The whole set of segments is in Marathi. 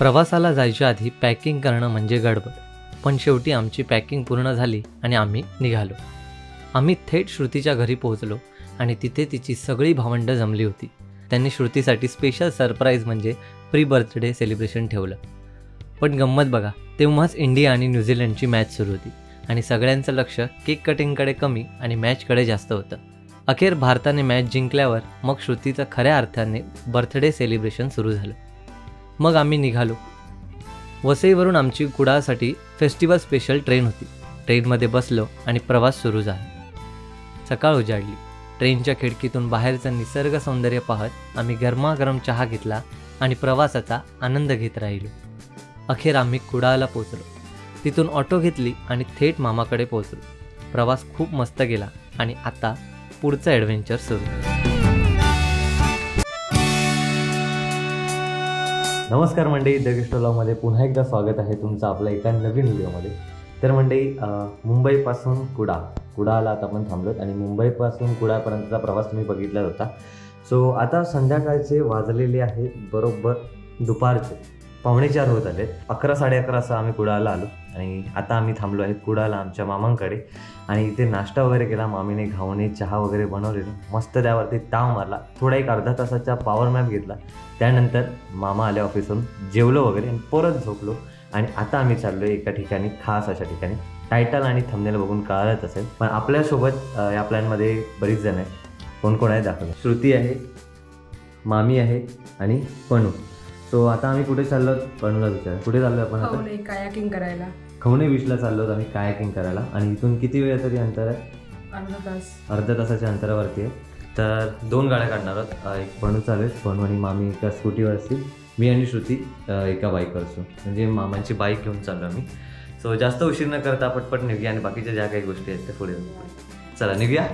प्रवासाला जायच्या आधी पॅकिंग करणं म्हणजे गडबड, पण शेवटी आमची पॅकिंग पूर्ण झाली आणि आम्ही निघालो. आम्ही थेट श्रुतीच्या घरी पोहोचलो आणि तिथे तिची सगळी भावंडं जमली होती. त्यांनी श्रुतीसाठी स्पेशल सरप्राईज म्हणजे प्री बर्थडे सेलिब्रेशन ठेवलं. पण गंमत बघा, तेव्हाच इंडिया आणि न्यूझीलंडची मॅच सुरू होती आणि सगळ्यांचं लक्ष केक कटिंगकडे कमी आणि मॅचकडे जास्त होतं. अखेर भारताने मॅच जिंकल्यावर मग श्रुतीचं खऱ्या अर्थाने बर्थडे सेलिब्रेशन सुरू झालं. मग आम्ही निघालो. वसईवरून आमची कुडाळसाठी फेस्टिवल स्पेशल ट्रेन होती. ट्रेनमध्ये बसलो आणि प्रवास सुरू झाला. सकाळ उजाडली. ट्रेनच्या खिडकीतून बाहेरचं निसर्ग सौंदर्य पाहत आम्ही गरमागरम चहा घेतला आणि प्रवासाचा आनंद घेत राहिलो. अखेर आम्ही कुडाळला पोचलो. तिथून ऑटो घेतली आणि थेट मामाकडे पोचलो. प्रवास खूप मस्त गेला आणि आता पुढचं ॲडव्हेंचर सुरू. नमस्कार मंडळी, द गेस्ट व्लॉगमध्ये पुन्हा एकदा स्वागत आहे तुमचं आपल्या एका नवीन व्हिडिओमध्ये. तर मंडळी, मुंबईपासून कुडाळला आता आपण थांबलोत आणि मुंबईपासून कुडाळपर्यंतचा प्रवास तुम्ही बघितला होता. सो आता संध्याकाळचे वाजलेले आहे बरोबर दुपारचे 3:45 होत आले. 11, 11:30 असं आम्ही कुडाळला आलो आणि आता आम्ही थांबलो आहेत कुडाळला आमच्या मामांकडे. आणि इथे नाश्ता वगैरे केला. मामीने घावणे चहा वगैरे बनवलेलं मस्त, त्यावरती ताव मारला. थोडा एक अर्धा तासाचा पॉवर मॅप घेतला. त्यानंतर मामा आले ऑफिसहून, जेवलो वगैरे आणि परत झोपलो. आणि आता आम्ही चाललो आहे एका ठिकाणी, खास अशा ठिकाणी. टायटल आणि थंबनेल बघून कळालंच असेल, पण आपल्यासोबत या प्लॅनमध्ये बरीच जण आहेत. कोण कोण आहे दाखवलं. श्रुती आहे, मामी आहे आणि पनू. सो आता आम्ही कुठे चाललो, पनूला विचार कुठे चाललो आपण आता? कायाकिंग करायला. खवणे बीचला चाललो आम्ही कायाकिंग करायला. आणि इथून किती वेळ तरी अंतर आहे? अर्धा तासाच्या अंतरावरती आहे. तर 2 गाड्या काढणार आहोत. एक पणू चालेल, पणू आणि मामी एका स्कूटीवर असतील, मी आणि श्रुती एका बाईकवर असू. म्हणजे मामांची बाईक घेऊन चाललो आम्ही. सो जास्त उशीर न करता पटपट निघूया आणि बाकीच्या ज्या काही गोष्टी आहेत त्या पुढे चला निघूया.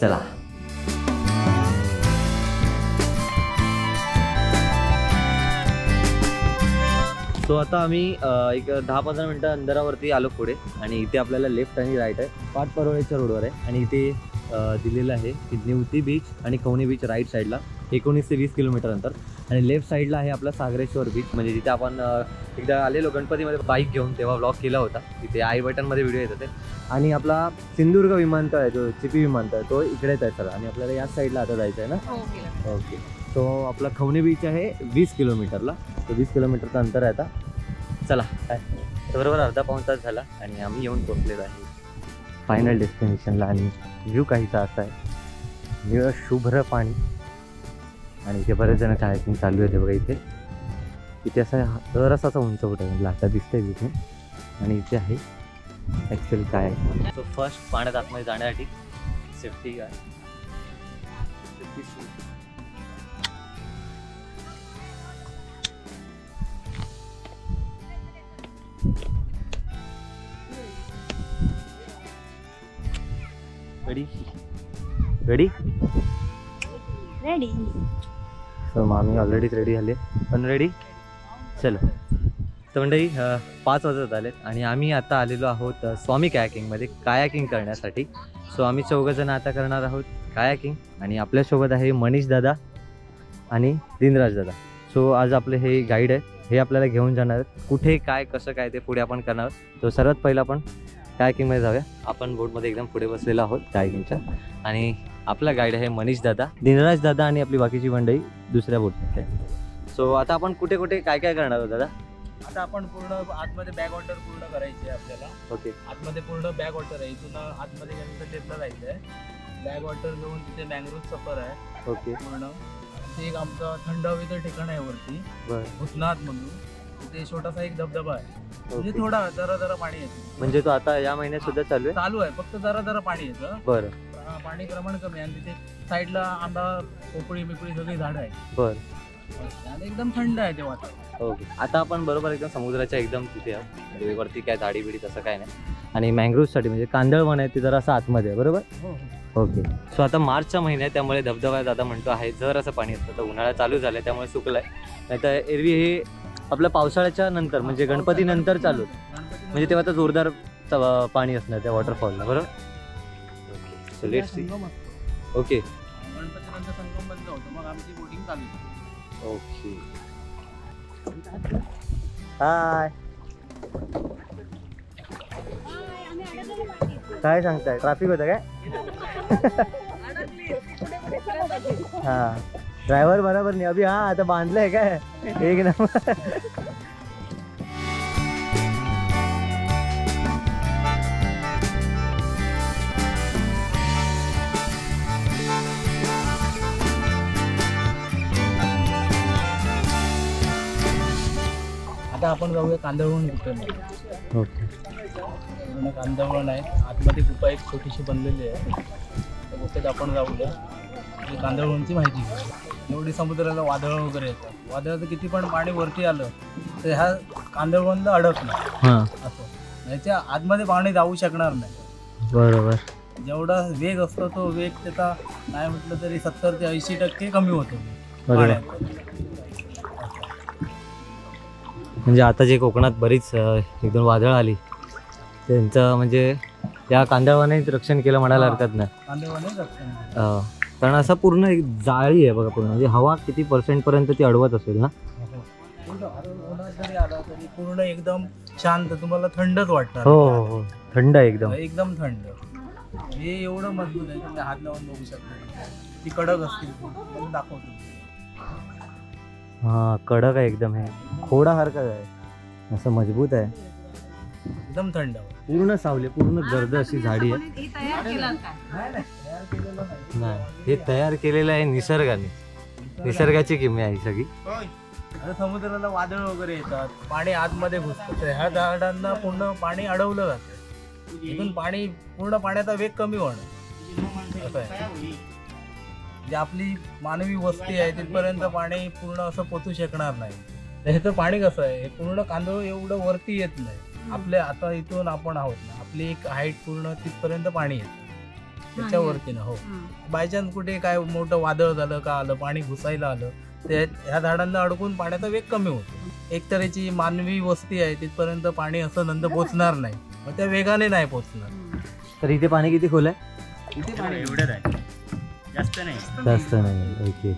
चला. सो आता आम्ही एक 10-15 मिनटं अंतरावरती आलो पुढे. आणि इथे आपल्याला लेफ्ट आणि राईट आहे, पाटपरोळेच्या रोडवर आहे. आणि इथे दिलेलं आहे की निवती बीच आणि खवणे बीच राईट साईडला 19 ते 20 किलोमीटर अंतर. आणि लेफ्ट साईडला आहे आपला सागरेश्वर बीच, म्हणजे जिथे आपण एकदा आलेलो गणपतीमध्ये बाईक घेऊन, तेव्हा व्लॉग केला होता. तिथे आय बटनमध्ये व्हिडिओ येत होते. आणि आपला सिंधुदुर्ग विमानतळ आहे, जो चिपी विमानतळ, तो इकडेच आहे सर. आणि आपल्याला याच साईडला आता जायचं आहे ना. ओके. सो आपला खवणे बीच आहे 20 किलोमीटरला. तो 20 किलोमीटरचं अंतर आहे. आता चला, काय बरोबर अर्धा-पाऊण तास झाला आणि आम्ही येऊन पोचलेलो आहे फायनल डेस्टिनेशनला. आणि व्ह्यू काहीसा असा आहे, निळं शुभ्र पाणी. आणि इथे बरेच जण कायाकिंग चालू आहे. ते बघा इथे असा दरसाचा उंच उठ आहे, लाटा दिसते तिथे. आणि इथे आहे ॲक्च्युअली काय. सो फर्स्ट पाण्यात आतमध्ये जाण्यासाठी सेफ्टी आहे. रेडी. सो मामी ऑलरेडीच रेडी झाले, पण रेडी. चलो. तर मंडळी 5 वाजत आलेत आणि आम्ही आता आलेलो आहोत स्वामी कायाकिंगमध्ये कायाकिंग करण्यासाठी. सो आम्ही 4 जण आता करणार आहोत कायाकिंग. आणि आपल्यासोबत आहे मनीष दादा आणि दिनराज दादा. सो आज आपले हे गाईड आहेत, हे आपल्याला घेऊन जाणार आहेत. कुठे काय कसं काय ते पुढे आपण करणार आहोत. तो सर्वात पहिला आपण कायाकिंगमध्ये जाऊया. आपण बोटमध्ये एकदम पुढे बसलेलो आहोत कायाकिंगच्या. आणि आपला गाईड आहे मनीष दादा, दिनराज दादा आणि आपली बाकीची मंडळी दुसऱ्या बोटमध्ये. सो आता आपण कुठे कुठे काय काय करणार आहोत दादा? आता आपण पूर्ण आतमध्ये बॅक वॉटर पूर्ण करायची आहे आपल्याला. ओके. आतमध्ये पूर्ण बॅक वॉटर आहे. इथून आतमध्ये गणपतीला जायचं आहे. बॅक वॉटर घेऊन तिथे मँग्रोव्ह सफर आहे. ओके. पूर्ण ते एक आमचं थंड हवेचं ठिकाण आहे वरती, भूतनाथ म्हणून. तिथे छोटासा एक धबधबा आहे, म्हणजे थोडा जरा पाणी येतं. म्हणजे तो आता या महिन्यात सुद्धा चालू आहे, फक्त जरा पाणी येतं. बरं. पाणी प्रमाण कमी आहे. आणि तिथे साईडला आंबा, पोपळी बिपळी सगळी झाडं आहेत. बरं. आणि एकदम थंड आहे ते वातावरण. ओके. आता आपण बरोबर एकदम समुद्राच्या एकदम तिथे आहे. वरती काय झाडी बिडी तसं काय नाही. आणि मँग्रोव्हसाठी म्हणजे कांदळवन आहे ते जरासं आतमध्ये आहे, बरोबर? ओके. सो आता मार्चचा महिना आहे, त्यामुळे धबधबा दादा म्हणतो आहे जर असं पाणी येतं. तर उन्हाळा चालू झाला आहे त्यामुळे सुकलं आहे. नाही तर एरवी हे आपल्या पावसाळ्याच्या नंतर म्हणजे गणपती नंतर चालू होतं, म्हणजे तेव्हा तर जोरदार पाणी असणार त्या वॉटरफॉलला, बरोबर? So let's see. ओके. गणपतीनंतर संगम बंद होतो, मग आमची बोटिंग चालू. ओके. हाय, काय सांगताय, ट्रॅफिक होतं काय? हा, ड्रायव्हर बरोबर नाही अभि. हा, आता बांधलंय काय? एक नंबर. आता आपण जाऊया कांदळवन गुफेमध्ये. पूर्ण कांदळवन आहे, आतमध्ये गुफा एक छोटीशी बनलेली आहे. त्या गुफेत आपण जाऊया आणि कांदळवनची माहिती घेऊ. एवढी समुद्राला वादळ वगैरे येतात, वादळाचं किती पण पाणी वरती आलं तर ह्या कांदळवनला अडकणार असं, याच्या आतमध्ये पाणी जाऊ शकणार नाही. बरोबर. जेवढा वेग असतो तो वेग त्याचा काय म्हटलं तरी 70 ते 80% कमी होतो बरोबर. पाण्यात. म्हणजे आता जे कोकणात बरीच एकदम वादळ आली त्यांचं म्हणजे या कांदळवनाने रक्षण केलं म्हणायला हरकत नाही. कांदळवनच रक्षण. कारण असं पूर्ण एक जाळी आहे बघा पूर्ण, म्हणजे हवा किती पर्यंत ती अडवत असेल ना. उन्हात जरी आला तरी पूर्ण एकदम शांत, तुम्हाला थंडच वाटणार. हो हो हो, थंड आहे एकदम. एकदम थंड. हे एवढं मजबूत आहे, तुम्ही हात लावून बघू शकता. ती कडक असतील, पण दाखवतो. हा, कडक आहे एकदम. हे खोडासारखं आहे, असं मजबूत आहे, एकदम थंड. पूर्ण सावली, पूर्ण गर्द अशी झाडी आहे. नाही, हे तयार केलेलं आहे निसर्गाने. निसर्गाची किमया आहे सगळी. आता समुद्राला वादळ वगैरे येतात, पाणी आतमध्ये घुसतं, तर ह्या झाडांना पूर्ण पाणी अडवलं जातं. इथून पाणी पूर्ण पाण्याचा वेग कमी होणं असं आहे. जे आपली मानवी वस्ती आहे तिथपर्यंत पाणी पूर्ण असं पोचू शकणार नाही. ह्याचं पाणी कसं आहे, हे पूर्ण कांदळ एवढं वरती येत नाही. आपल्या आता इथून आपण आहोत ना, आपली एक हाईट पूर्ण तिथपर्यंत पाणी येतं त्याच्यावरती ना. हो, बायचान्स कुठे काय मोठं वादळ झालं का आलं, पाणी घुसायला आलं, ते ह्या झाडांना अडकून पाण्याचा वेग कमी होतो. एक तऱ्हेची मानवी वस्ती आहे तिथपर्यंत पाणी असं नंतर पोचणार नाही, मग त्या वेगाने नाही पोचणार. तर इथे पाणी किती खोल आहे? इथे पाणी एवढंच आहे, जास्त नाही. ओके.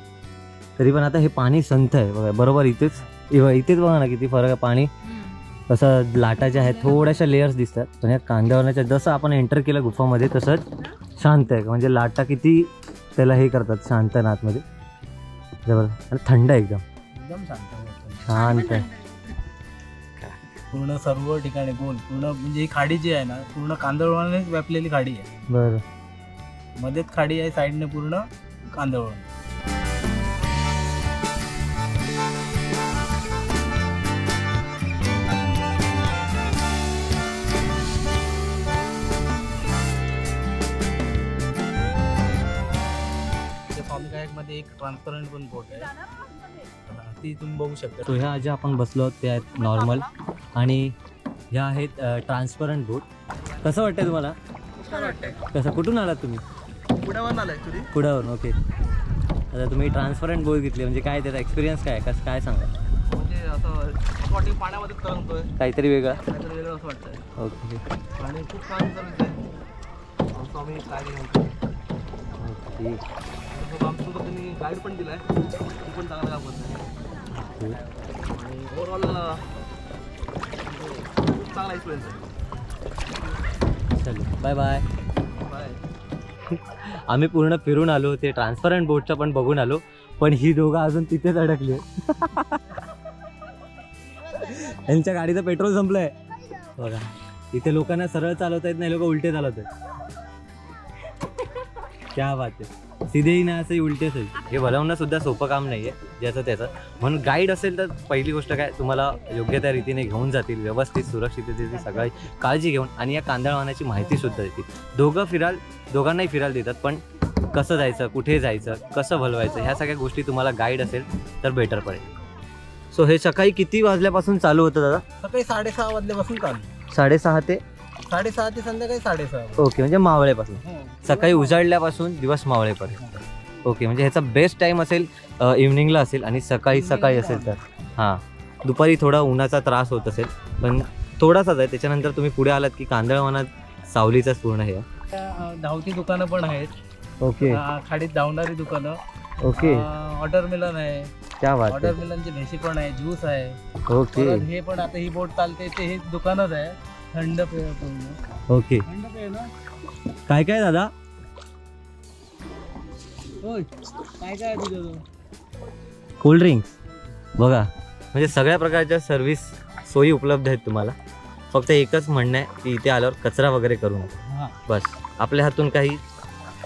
तरी पण आता हे पाणी संथ आहे बघा, बरोबर. इथेच बघा ना किती फरक आहे. पाणी असं लाटाच्या आहेत, थोड्याशा लेयर्स दिसतात, पण या कांदळवनाच्या जसं आपण एंटर केलं गुफामध्ये तसंच शांत आहे. म्हणजे लाटा किती त्याला हे करतात, शांत आहे आतमध्ये. जबरदस्त. आणि थंड आहे एकदम, एकदम शांत आहे. पूर्ण सर्व ठिकाणी गोल पूर्ण, म्हणजे ही खाडी जी आहे ना पूर्ण कांदळवनानेच व्यापलेली खाडी आहे. बरं. मध्येच खाडी आहे, साईडने पूर्ण कांदळवन. मध्ये एक ट्रान्सपरंट पण बोट आहे, ती तुम्ही बघू शकता. तो ह्या ज्या आपण बसलो ते आहेत नॉर्मल, आणि ह्या आहेत ट्रान्सपरंट बोट. कसं वाटतंय तुम्हाला? कसं, कुठून आलात तुम्ही? पुण्यावरून आलाय तुम्ही? पुण्यावरून. ओके. आता तुम्ही ट्रान्सपरंट बोट घेतली, म्हणजे काय त्याचा एक्सपिरियन्स काय, कसं काय सांगा? म्हणजे असं वाटतं पाण्यामध्ये तरंगतोय, काहीतरी वेगळं असं वाटतंय. ओके. आणि खूप छान चालत आहे. स्वामी काय ओके. आमच्यासोबत त्यांनी गाईड पण दिलाय, ती पण चांगला काम करत आहे. आणि ओव्हरऑल चांगला एक्सपिरियन्स आहे. चलो, बाय बाय. बाय. आम्ही पूर्ण फिरून आलो, ते ट्रान्सपरंट बोटचं पण बघून आलो, पण ही दोघं अजून तिथेच अडकली. यांच्या गाडीचं पेट्रोल संपलंय बघा. इथे लोकांना सरळ चालवता येत नाही, लोक उलटे चालवत आहेत. क्या बात आहे. सीधेही नाही असंही उलटेच आहे. हे भरवणं सुद्धा सोपं काम नाही आहे, ज्याचं त्याचं. म्हणून गाईड असेल तर पहिली गोष्ट काय, तुम्हाला योग्य त्या रीतीने घेऊन जातील, व्यवस्थित सुरक्षिततेची सगळी काळजी घेऊन, आणि या कांदळवनाची माहितीसुद्धा देतील. दोघांनाही फिरायला देतात, पण कसं जायचं, कुठे जायचं, कसं भलवायचं, ह्या सगळ्या गोष्टी तुम्हाला गाईड असेल तर बेटर पडेल. सो हे सकाळी किती वाजल्यापासून चालू होतं दादा? सकाळी 6:30 वाजल्यापासून चालू. 6:30 ते 6:30 ते संध्याकाळी 6:30. ओके. म्हणजे मावळेपासून, सकाळी उजाडल्यापासून दिवस मावळेपर्यंत. ओके. म्हणजे ह्याचा बेस्ट टाईम असेल इव्हनिंगला असेल, आणि सकाळी असेल तर हां, दुपारी थोडा उन्हाचा त्रास होत असेल, पण थोडासाच आहे. त्याच्यानंतर तुम्ही पुढे आलात की कांदळवनात सावलीचाच पूर्ण हे. धावती दुकानं पण आहेत. ओके. खाडीत धावणारी दुकानं. ओके. वॉटरमेलन आहे, क्या बात वॉटर आहे. मिलनची भेशी पण आहे, ज्यूस आहे. ओके परत हे पण आता ही बोट चालते ते हे दुकानच आहे थंड पेय पूर्ण. ओके. थंड पेय ना. काय काय दादा? होय काय काय आहे तुझं? कोल्ड ड्रिंक्स बघा, म्हणजे सगळ्या प्रकारच्या सर्व्हिस सोयी उपलब्ध आहेत तुम्हाला. फक्त एकच म्हणणं आहे की इथे आल्यावर कचरा वगैरे करू नका. हा बस आपल्या हातून काही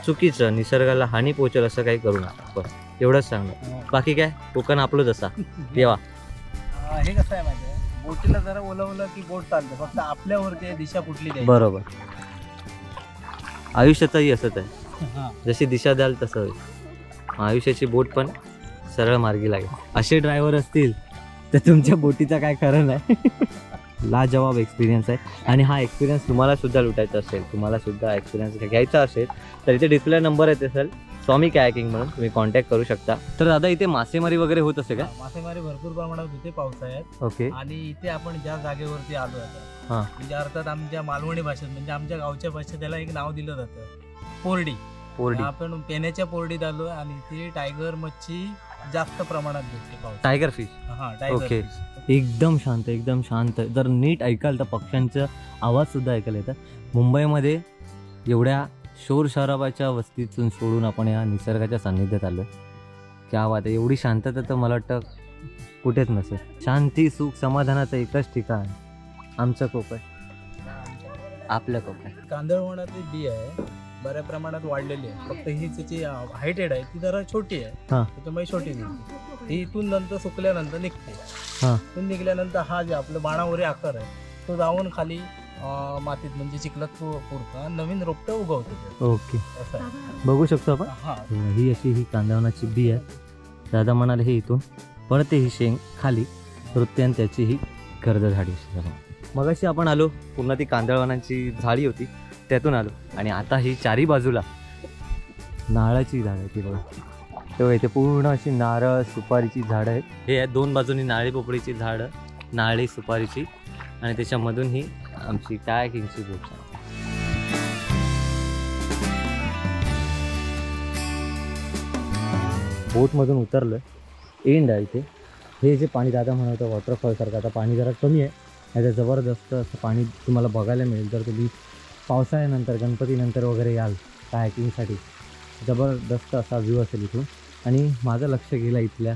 चुकीचं निसर्गाला हानी पोहोचेल असं काही करू नका. बस एवढंच सांगणार. बाकी काय, कोकण आपलंच असा येवा. हे कसं आहे माहिती आहे, बोटीला जरा ओलवलं की बोट चालते, फक्त आपल्यावरती आहे दिशा कुठली द्यायची. बरोबर. आयुष्याचंही असंच आहे, हा. जशी दिशा द्याल तसं होईल. आयुष्याची बोट पण सरळ मार्गी लागेल. असे ड्रायव्हर असतील तर तुमच्या बोटीचा काय खरं नाही. लाजवाब एक्सपिरियन्स आहे. आणि हा एक्सपिरियन्स तुम्हाला सुद्धा लुटायचा असेल, तुम्हाला सुद्धा एक्सपिरियन्स घ्यायचा असेल तर इथे डिस्प्ले नंबर येत असेल स्वामी कायाकिंग म्हणून, तुम्ही कॉन्टॅक्ट करू शकता. तर दादा इथे मासेमारी वगैरे होत असे का? मासेमारी भरपूर प्रमाणात होते पावसाळ्यात. ओके. आणि इथे आपण ज्या जागेवरती आलो आता, हा. म्हणजे अर्थात आमच्या मालवणी भाषेत म्हणजे आमच्या गावच्या भाषेत त्याला एक नाव दिलं जातं, पोरडी. पोरडी. आपण पेण्याच्या पोरडीत आलो आणि ती टायगर मच्छी जास्त प्रमाणात भेटते पाऊस. Tiger fish. हा टायगर ओके. fish. एकदम शांत, एकदम शांत. जर नीट ऐकाल तर पक्ष्यांचा आवाज सुद्धा ऐकायला येतात. मुंबईमध्ये एवढ्या शोर शराबाच्या वस्तीतून सोडून आपण या निसर्गाच्या सान्निध्यात आलो. क्या बात आहे. एवढी शांतता तर मला वाटतं कुठेच नसेल. शांती, सुख, समाधानाचं एकच ठिकाण आमचं कोकण, आपलं कोकण. कांदळवनाची बी आहे बऱ्या प्रमाणात वाढलेली आहे, फक्त ही त्याची हायटेड आहे ती जरा छोटी आहे, हा. त्याच्यामुळे छोटी दिसते. ही इथून नंतर सुकल्यानंतर निघते. हा. इथून निघल्यानंतर हा जे आपलं बाणावरी आकार आहे तो जाऊन खाली मातीत म्हणजे चिखलात पुरतो, नवीन रोपटं उगवतो. ओके. असं आहे. बघू शकतो आपण. हा. ही अशी ही कांदळवनाची बी आहे. दादा म्हणाले हे इथून पडते ही शेंग खाली, वृत्त्यान त्याची ही गर्द झाडी. मग अशी आपण आलो, पूर्ण ती कांदळवनाची झाडी होती त्यातून आलो. आणि आता ही चारी बाजूला नारळाची झाड आहे ती बघा. तेव्हा इथे पूर्ण अशी नारळ सुपारीची झाडं आहेत. हे आहे दोन बाजूनी नारळी पोपळीची झाडं, नारळी सुपारीची, आणि त्याच्यामधून ही आमची कायाकिंगची बोट. बोटमधून उतरलं, एंड आहे इथे. हे जे पाणी दादा म्हणत वॉटरफॉलसारखं, आता पाणी जरा कमी आहे, याचं जबरदस्त असं पाणी तुम्हाला बघायला मिळेल जर तुम्ही पावसाळ्यानंतर गणपतीनंतर वगैरे याल कायाकिंगसाठी. जबरदस्त असा व्ह्यू असेल इथून. आणि माझं लक्ष गेलं इथल्या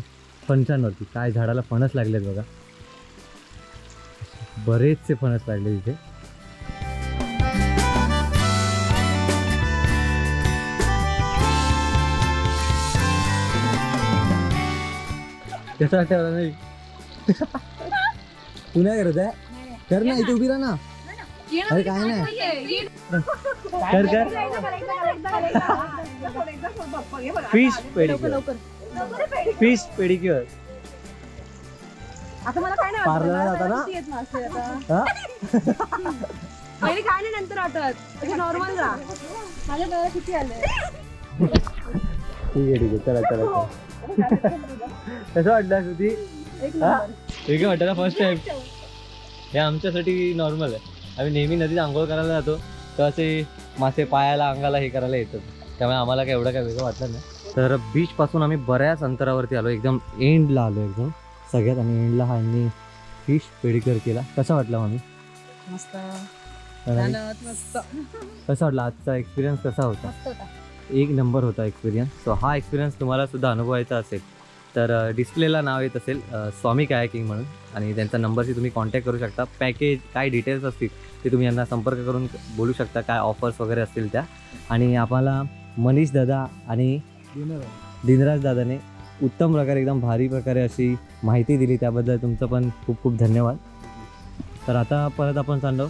फणसांवरती. काय झाडाला फणस लागलेत बघा, बरेचसे फणस लागले इथे. कसं वाटतं नाही? तू नाही करत आहे? कर ना, इथे उभी राहा ना. अरे काय नाही, कर कर. Fish pedicure, fish pedicure. पार्लरला जाता ना? हा? पहिले काय नाही नंतर आठवत नॉर्मल राहा. माझ्या डोळ्यात किती आले. ठीक आहे, चला चला. कसं वाटलं श्रुती? वेगळं वाटतं ना फर्स्ट टाइम? हे आमच्यासाठी नॉर्मल आहे. आम्ही नेहमी नदीत आंघोळ करायला जातो तर असे मासे पायाला अंगाला हे करायला येतात, त्यामुळे आम्हाला काय एवढं काय वेगळं वाटलं नाही. तर बीचपासून आम्ही बऱ्याच अंतरावरती आलो, एकदम एंडला आलो एकदम सगळ्यात. आणि एंडला हा यांनी फिश पेडिक्युअर केला. कसा वाटला मामी? मस्त मस्त. कसा वाटला आजचा एक्सपिरियन्स? कसा होता? एक नंबर होता एक्सपिरियन्स. सो हा एक्सपिरियन्स तुम्हाला सुद्धा अनुभवायचा असेल तर डिस्प्लेला नाव येत असेल स्वामी कायाकिंग म्हणून, आणि त्यांचा नंबरशी तुम्ही कॉन्टॅक्ट करू शकता. पॅकेज काय डिटेल्स असतील ते तुम्ही यांना संपर्क करून बोलू शकता, काय ऑफर्स वगैरे असतील त्या. आणि आम्हाला मनीष दादा आणि दिनराज दादाने उत्तम प्रकारे, एकदम भारी प्रकारे अशी माहिती दिली, त्याबद्दल तुमचं पण खूप खूप धन्यवाद. तर आता परत आपण चाललो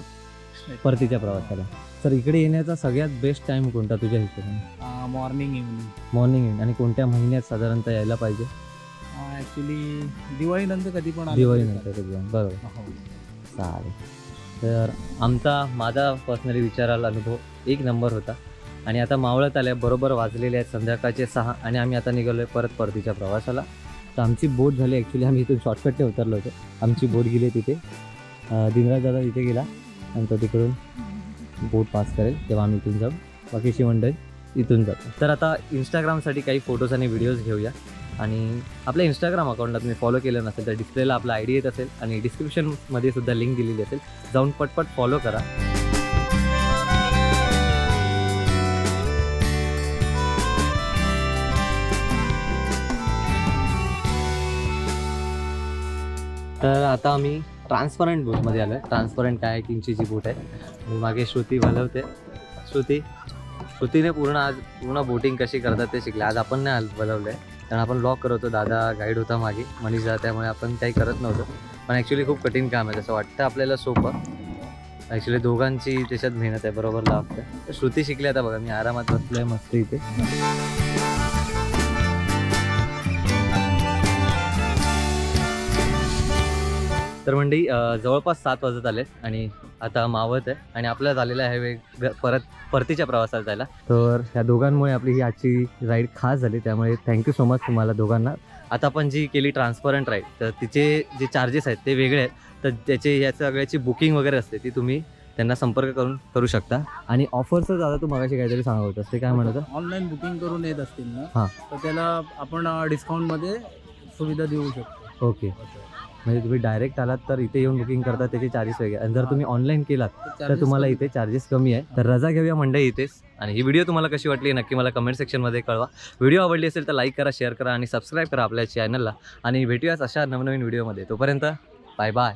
परतीच्या प्रवासाला. तर इकडे येण्याचा सगळ्यात बेस्ट टाईम कोणता तुझ्या हिशोबाने? Morning evening. Morning evening. आणि कोणत्या महिन्यात साधारणतः यायला पाहिजे? ॲक्च्युली दिवाळीनंतर कधी पण आलं दिवाळीनंतर कधी? बरोबर, हो. चालेल. तर माझा पर्सनली विचारायला अनुभव एक नंबर होता. आणि आता मावळत आल्या, बरोबर वाजलेले आहेत संध्याकाळचे 6, आणि आम्ही आता निघालो आहे परतीच्या प्रवासाला. तर आमची बोट झाली, ॲक्च्युली आम्ही इथून शॉर्टकटने उतरलो होतो. आमची बोट गेली तिथे, दिनराज दादा तिथे गेला आणि तो तिकडून बोट पास करेल, तेव्हा आम्ही इथून जाऊ. बाकीची मंडळी इथून जातो. तर आता इंस्टाग्रामसाठी काही फोटोज आणि व्हिडिओज घेऊया. आणि आपल्या इंस्टाग्राम अकाउंटला तुम्ही फॉलो केलं नसेल तर डिस्प्लेला आपला आय डी येत असेल आणि डिस्क्रिप्शनमध्ये सुद्धा लिंक दिलेली असेल, जाऊन पटपट फॉलो करा. तर आता आम्ही ट्रान्सपरंट बोटमध्ये आलो आहे. ट्रान्सपरंट कायाकिंगची जी बोट आहे, मी मागे श्रुती भलवते. श्रुतीने पूर्ण बोटिंग कशी करतात ते शिकले. आज आपण नाही भलवलं आहे कारण आपण ब्लॉग करत होतो, दादा गाईड होता मागे मनीषा, त्यामुळे आपण काही करत नव्हतं. पण ॲक्च्युली खूप कठीण काम आहे, तसं वाटतं आपल्याला सोपं. ॲक्च्युली दोघांची त्याच्यात मेहनत आहे, बरोबर लागतं. तर श्रुती शिकली. आता बघा मी आरामात बसलो आहे मस्त इथे. तर मंडळी जवळपास 7 वाजत आले आणि आता मावत आहे आणि आपला झालेला आहे वेग परतीच्या प्रवासाला जायला. तर ह्या दोघांमुळे आपली ही आजची राईड खास झाली, त्यामुळे थँक्यू सो मच तुम्हाला दोघांना. आता आपण जी केली ट्रान्सपरंट राईड, तर तिचे जे चार्जेस आहेत ते वेगळे आहेत. तर त्याचे ह्या सगळ्याची बुकिंग वगैरे असते ती तुम्ही त्यांना संपर्क करून करू शकता. आणि ऑफरचं दादा तू मगाशी काहीतरी सांगत होतास, ते काय म्हणत होतं? ऑनलाईन बुकिंग करून येत असतील ना, हां, तर त्याला आपण डिस्काउंटमध्ये सुविधा देऊ शकतो. ओके. म्हणजे तुम्ही डायरेक्ट आलात तर इथे येऊन बुकिंग करता, त्याचे चार्जेस वेगळे. आणि जर तुम्ही ऑनलाईन केलात तर तुम्हाला इथे चार्जेस कमी आहे. तर रजा घेऊया मंडळी इथेच. आणि ही व्हिडिओ तुम्हाला कशी वाटली नक्की मला कमेंट सेक्शनमध्ये कळवा. व्हिडिओ आवडली असेल तर लाईक करा, शेअर करा आणि सबस्क्राईब करा आपल्या चॅनलला. आणि भेटूयाच अशा नवनवीन व्हिडिओमध्ये. तोपर्यंत बाय बाय.